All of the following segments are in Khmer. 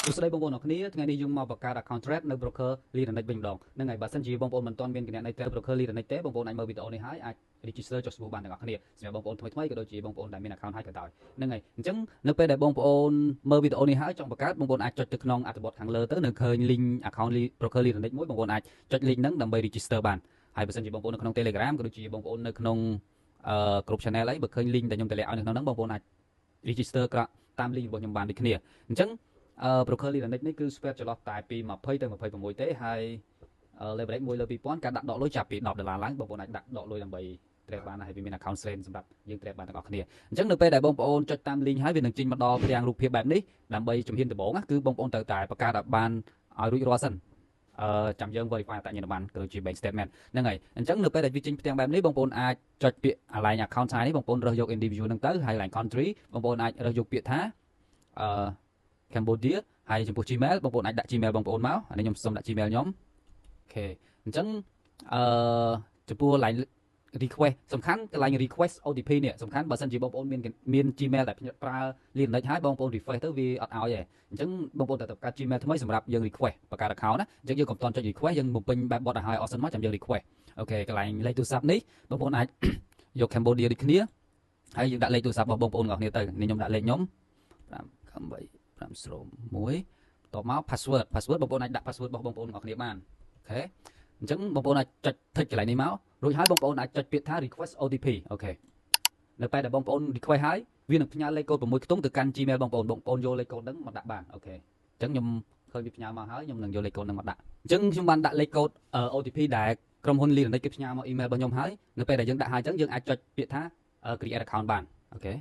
សួស្តីបងប្អូនអរគ្នាថ្ងៃនេះយើងមកបង្កើត account trade នៅ broker Linux វិញម្ដងហ្នឹងហើយបើសិនជាបងប្អូនមិនទាន់មានគណនីទៅ broker Linux ទេបងប្អូនអាចមើលវីដេអូនេះហើយអាច register ចុះឈ្មោះបានទាំងអស់គ្នាសម្រាប់បងប្អូនថ្មីៗក៏ដូចជាបងប្អូនដែលមាន account ហើយក៏ដោយហ្នឹងហើយអញ្ចឹងនៅពេលដែលបងប្អូនមើលវីដេអូនេះហើយចង់បង្កើតបងប្អូនអាចចុចទៅក្នុងអត្ថបទខាងលើទៅនៅឃើញ link account broker Linux មួយបងប្អូនអាចចុច link ហ្នឹងដើម្បី register បានហើយបើសិនជាបងប្អូននៅក្នុង Telegram ក៏ដូចជាបងប្អូននៅក្នុងក្រុម channel អីបើឃើញ link ដែលខ្ញុំតម្លាក់ឲ្យនៅក្នុងហ្នឹងបងប្អូនអាច register តាម link របស់ខ្ញុំបានដូចគ្នាអញ្ចឹងbroker Linux នេះគឺ spread ចន្លោះតែពី20ទៅ26ទេហើយ leverage 1លើ2000ការដាក់ដកលុយចាប់ពី$10ឡើងបងប្អូនអាចដាក់ដកលុយដើម្បី trade បានហើយវាមាន account trade សម្រាប់យើង trade បានទាំងអស់គ្នាអញ្ចឹងនៅពេលដែលបងប្អូនចុចតាម link ហើយវានឹងចេញមកដល់ផ្ទាំងរូបភាពបែបនេះដើម្បីជំហានដំបូងគឺបងប្អូនត្រូវតែបង្កើតឲ្យបានឲ្យរួចរាល់សិនចាំយើង verify អត្តសញ្ញាណប័ណ្ណក៏ដូចជា bank statement ហ្នឹងហើយអញ្ចឹងនៅពេលដែលវាចេញផ្ទាំងបែបនេះបងប្អូនអាចចុចពាក្យ align account size នេះបងប្អូនរើសយក individual ហ្នឹងទៅហើយ line country បងប្អូនអាចរើសយកពាក្យថាCambodia ហើយចំពោះ Gmail បងប្អូនអាចដាក់ Gmail បងប្អូនមកអានេះខ្ញុំសូមដាក់ Gmail ខ្ញុំអូខេអញ្ចឹងចំពោះ line request សំខាន់កន្លែង request OTP នេះសំខាន់បើសិនជាបងប្អូនមាន Gmail ដែលប្រើ Linux ហើយបងប្អូន refresh ទៅវាអត់ឲ្យទេអញ្ចឹងបងប្អូនត្រូវបង្កើត Gmail ថ្មីសម្រាប់យើង request បង្កើត account ណាអញ្ចឹងយើងកុំតន់ចុច request យើងបំពេញបែបបត់ឲ្យ option មកចាំយើង request អូខេកន្លែងលេខទូរស័ព្ទនេះបងប្អូនអាចយក Cambodia ដូចគ្នាហើយយើងដាក់លេខទូរស័ព្ទរបស់បងប្អូនទាំងអស់គ្នាទៅនេះខ្ញុំដាក់លេខខ្ញុំ58501តមក password បងប្អូនអាចដាក់ password របស់បងប្អូនទាំងអស់គ្នាបានអូខេអញ្ចឹងបងប្អូនអាចចុច tick កន្លែងនេះមករួចហើយបងប្អូនអាចចុចពាក្យថា request OTP អូខេនៅពេលដែលបងប្អូន request ហើយវានឹងផ្ញើលេខកូដ6ខ្ទង់ទៅកាន់ Gmail បងប្អូនយកលេខកូដហ្នឹងមកដាក់បានអូខេអញ្ចឹងខ្ញុំឃើញវាផ្ញើមកហើយខ្ញុំនឹងយកលេខកូដហ្នឹងមកដាក់អញ្ចឹងខ្ញុំបានដាក់លេខកូដ OTP ដែលក្រុមហ៊ុន Linux គេផ្ញើមក email របស់ខ្ញុំហើយនៅពេលដែលយើងដាក់ហើយអញ្ចឹងយើងអាចចុចពាក្យថា create account បានអូខេ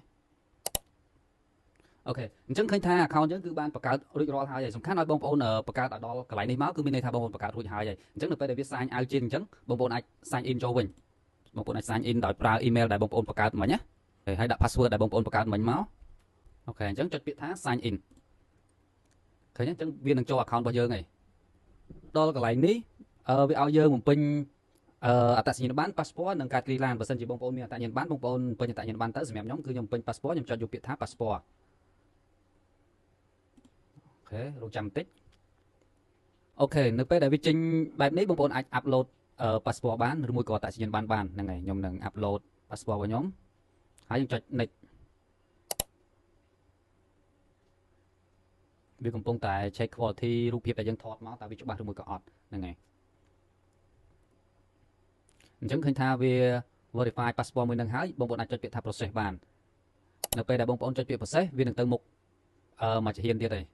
អញ្ចឹងឃើញថា account យើងគឺបានបង្កើតរួចរាល់ហើយសំខាន់ឲ្យបងប្អូនបង្កើតដល់កន្លែងនេះមកគឺមានន័យថាបងប្អូនបង្កើតរួចហើយអញ្ចឹងនៅពេលដែលវា sign out ជាអញ្ចឹងបងប្អូនអាច sign in ចូលវិញបងប្អូនអាច sign in ដោយប្រើ email ដែលបងប្អូនបង្កើតមិញណាហើយដាក់ password ដែលបងប្អូនបង្កើតមិញមកអូខេអញ្ចឹងចុចពាក្យថា sign in ឃើញអញ្ចឹងវានឹងចូល account របស់យើងហើយដល់កន្លែងនេះវាឲ្យយើងបំពេញអត្តសញ្ញាណប័ណ្ណ passport និងការគ្រីឡានបើសិនជាបងប្អូនមានអត្តសញ្ញាណប័ណ្ណបងប្អូនពេញអត្តសញ្ញាណប័ណ្ណទៅសម្រាប់ខ្ញុំគឺខ្ញុំពេញ passport ខ្ញុំចុចយកពាក្យថា passportអូខេរងចាំបន្តិចអូខេនៅពេលដែលវាចេញបែបនេះបងប្អូនអាច upload passport បានឬមួយក៏អត្តសញ្ញាណប័ណ្ណបានហ្នឹងហើយខ្ញុំនឹង upload passport របស់ខ្ញុំហើយខ្ញុំចុច next វាកំពុងតែ check quality រូបភាពដែលយើងថតមកតើវាច្បាស់ឬមួយក៏អត់ហ្នឹងហើយអញ្ចឹងឃើញថាវា verify passport មួយនឹងហើយបងប្អូនអាចចុចពាក្យថា process បាននៅពេលដែលបងប្អូនចុចពាក្យ process វានឹងទៅមុខមួយជំហានទៀតហើយ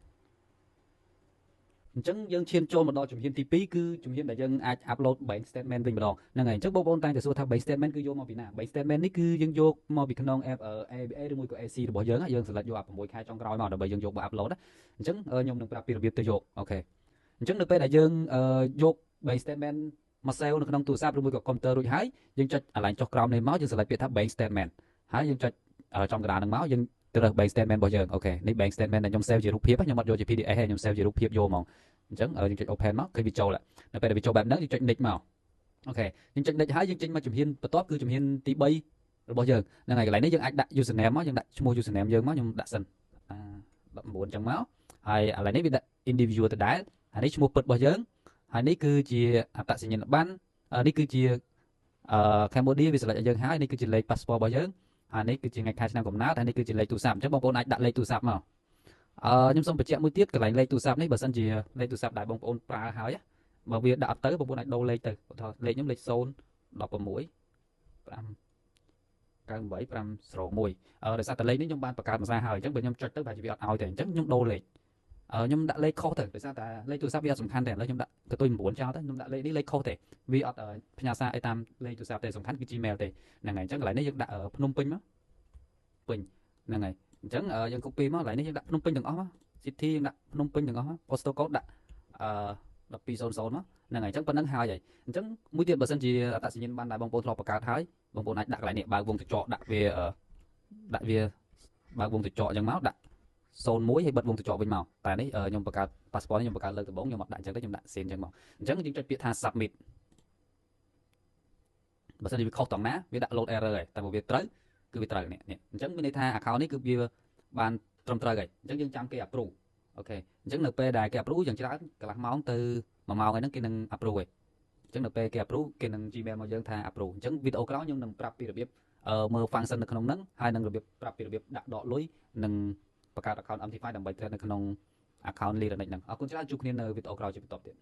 អញ្ចឹងយើងឈានចូលមកដល់ជំហានទី2គឺជំហានដែលយើងអាច upload bank statement វិញម្ដងហ្នឹងហើយអញ្ចឹងបងប្អូនតែងតែសួរថា bank statement គឺយកមកពីណា bank statement នេះគឺយើងយកមកពីក្នុង app ABA ឬមួយក៏ AC របស់យើងយើង select យក6ខែចុងក្រោយមកដើម្បីយើងយកមក upload អញ្ចឹងខ្ញុំនឹងប្រាប់ពីរបៀបទៅយកអូខេអញ្ចឹងនៅពេលដែលយើងយក bank statement មក save នៅក្នុងទូរស័ព្ទឬមួយក៏ computer រួចហើយយើងចុច align ចុះក្រោមនេះមកយើង select ពាក្យថា bank statement ហើយយើងចុចចំកណ្ដាលហ្នឹងមកយើងទៅរើស bank statement របស់យើងអូខេនេះ bank statement ដែលខ្ញុំ save ជារូបភាពខ្ញុំអត់យកជា PDF ទេខ្ញុំ save ជារូបភាពយកហ្មងអញ្ចឹងយើងចុច open មកឃើញវាចូលនៅពេលដែលវាចូលបែបហ្នឹងយើងចុច next មកអូខេយើងចុច next ហើយយើងចេញមកជំហានបន្ទាប់គឺជំហានទី3របស់យើងហ្នឹងហើយកន្លែងនេះយើងអាចដាក់ username មកយើងដាក់ឈ្មោះ username យើងមកខ្ញុំដាក់សិន19អញ្ចឹងមកហើយកន្លែងនេះវាដាក់ individual ដដែលហើយនេះឈ្មោះពិតរបស់យើងហើយនេះគឺជាអត្តសញ្ញាណប័ណ្ណនេះគឺជា Cambodia វា select ឲ្យយើងហើយនេះគឺជាលេខ passport របស់យើងហើយនេះគឺជាថ្ងៃខែឆ្នាំកំណើតហើយនេះគឺជាលេខទូរស័ព្ទអញ្ចឹងបងប្អូនអាចដាក់លេខទូរស័ព្ទមកខ្ញុំសូមបញ្ជាក់មួយទៀតកន្លែងលេខទូរស័ព្ទនេះបើសិនជាលេខទូរស័ព្ទដែលបងប្អូនប្រើហើយបើវាដាក់អត់ទៅបងប្អូនអាចដូរលេខទៅឧទាហរណ៍លេខខ្ញុំលេខ016 598 501ដោយសារតែលេខនេះខ្ញុំបានបង្កើតម្សិលហើយអញ្ចឹងបើខ្ញុំចុចទៅប្រហែលជាវាអត់ឲ្យទេអញ្ចឹងខ្ញុំដូរលេខខ្ញុំដាក់លេខខុសទៅដោយសារតែលេខទូរស័ព្ទវាអត់សំខាន់ទេឥឡូវខ្ញុំដាក់កតុយ9ចោលទៅខ្ញុំដាក់លេខនេះលេខខុសទេវាអត់ផ្ញើសារអីតាមលេខទូរស័ព្ទទេសំខាន់គឺ Gmail ទេហ្នឹងហើយអញ្ចឹងកន្លែងនេះយើងដាក់ភ្នំពេញមកពេញហ្នឹងហើយអញ្ចឹងយើង copy មកកន្លែងនេះយើងដាក់ភ្នំពេញទាំងអស់មក city យើងដាក់ភ្នំពេញទាំងអស់មក postal code ដាក់1200មកហ្នឹងហើយអញ្ចឹងប៉ុណ្្នឹងហើយអញ្ចឹងមួយទៀតបើសិនជាអត្តសញ្ញាណប័ណ្ណដែលបងប្អូនធ្លាប់បង្កើតហើយបងប្អូនអាចដាក់កន្លែងនេះបើកវងកញ្ចក់ដាក់វាបើកវងកញ្ចក់អញ្ចឹងមកដាក់01ហើយបិទវងកញ្ចក់វិញមកតែនេះខ្ញុំបង្កើត passport ខ្ញុំបង្កើតលើកដំបូងខ្ញុំអត់ដាក់អញ្ចឹងទេខ្ញុំដាក់ send អញ្ចឹងមកអញ្ចឹងយើងចុចពាក្យថា submit បើសិនជាវាខុសត្រង់ណាវាដាក់ load error ហើយតែបើវាត្រូវគឺវាត្រូវនេះអញ្ចឹងមានន័យថា account នេះគឺវាបានត្រឹមត្រូវហើយអញ្ចឹងយើងចាំគេ approve អូខេអញ្ចឹងនៅពេលដែលគេ approve យ៉ាងច្រើនកន្លះម៉ោងទៅ1ម៉ោងហ្នឹងគេនឹង approve ឯងអញ្ចឹងនៅពេលគេ approve គេនឹង Gmail មកយើងថា approve អញ្ចឹងវីដេអូក្រោយខ្ញុំនឹងប្រាប់ពីរបៀបមើល function នៅក្នុងហ្នឹងហើយនឹងរបៀបប្រាប់ពីរបៀបដាក់ដកលុយនិងបង្កើត account MT5 ដើម្បី trade នៅក្នុង account Lyrinix ហ្នឹងអរគុណច្រើនជួបគ្នានៅវីដេអូក្រោយជាបន្តទៀត